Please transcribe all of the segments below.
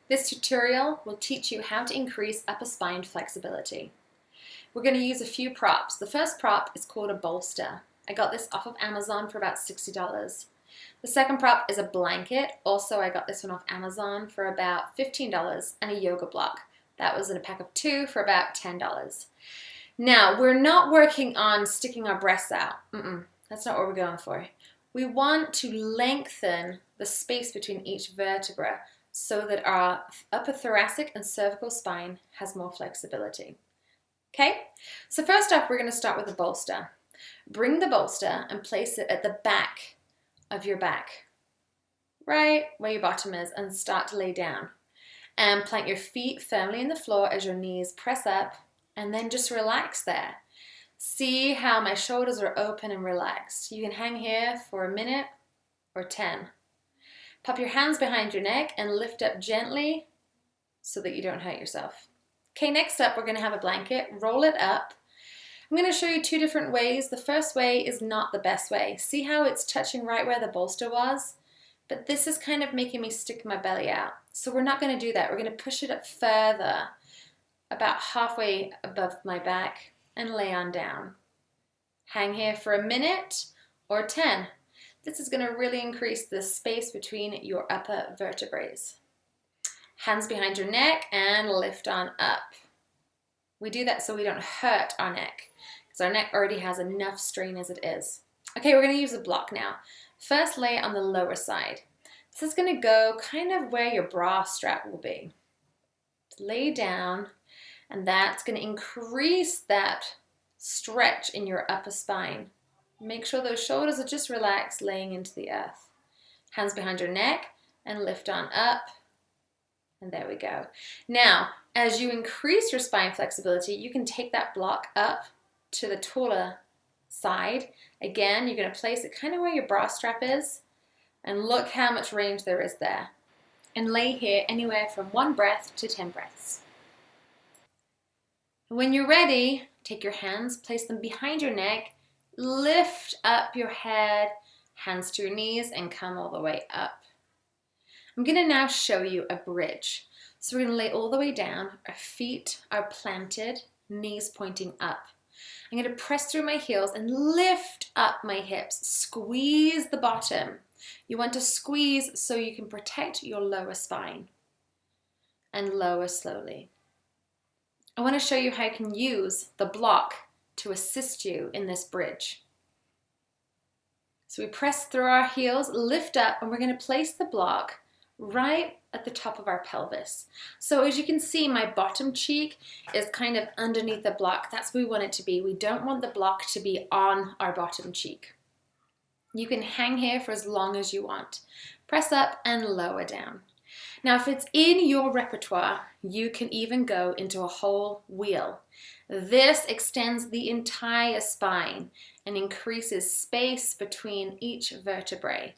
This tutorial will teach you how to increase upper spine flexibility. We're going to use a few props. The first prop is called a bolster. I got this off of Amazon for about $60. The second prop is a blanket. Also, I got this one off Amazon for about $15, and a yoga block. That was in a pack of 2 for about $10. Now, we're not working on sticking our breasts out. That's not what we're going for. We want to lengthen the space between each vertebra so that our upper thoracic and cervical spine has more flexibility. Okay, so first off, we're going to start with a bolster. Bring the bolster and place it at the back of your back, right where your bottom is, and start to lay down. And plant your feet firmly in the floor as your knees press up, and then just relax there. See how my shoulders are open and relaxed. You can hang here for a minute or 10. Pop your hands behind your neck and lift up gently so that you don't hurt yourself. Okay, next up, we're going to have a blanket. Roll it up. I'm going to show you 2 different ways. The first way is not the best way. See how it's touching right where the bolster was? But this is kind of making me stick my belly out. So we're not going to do that. We're going to push it up further, about halfway above my back, and lay on down. Hang here for a minute or 10. This is going to really increase the space between your upper vertebrae. Hands behind your neck and lift on up. We do that so we don't hurt our neck, because our neck already has enough strain as it is. Okay, we're going to use a block now. First, lay on the lower side. This is going to go kind of where your bra strap will be. Lay down, and that's going to increase that stretch in your upper spine. Make sure those shoulders are just relaxed, laying into the earth. Hands behind your neck and lift on up. And there we go. Now, as you increase your spine flexibility, you can take that block up to the taller side. Again, you're going to place it kind of where your bra strap is. And look how much range there is there. And lay here anywhere from 1 breath to 10 breaths. When you're ready, take your hands, place them behind your neck, lift up your head, hands to your knees, and come all the way up. I'm going to now show you a bridge. So we're going to lay all the way down. Our feet are planted, knees pointing up. I'm going to press through my heels and lift up my hips. Squeeze the bottom. You want to squeeze so you can protect your lower spine. And lower slowly. I want to show you how you can use the block to assist you in this bridge. So we press through our heels, lift up, and we're going to place the block right at the top of our pelvis. So as you can see, my bottom cheek is kind of underneath the block. That's where we want it to be. We don't want the block to be on our bottom cheek. You can hang here for as long as you want. Press up and lower down. Now, if it's in your repertoire, you can even go into a whole wheel. This extends the entire spine and increases space between each vertebrae.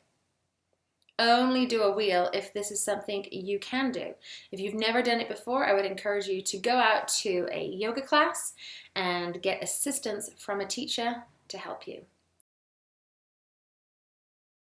Only do a wheel if this is something you can do. If you've never done it before, I would encourage you to go out to a yoga class and get assistance from a teacher to help you.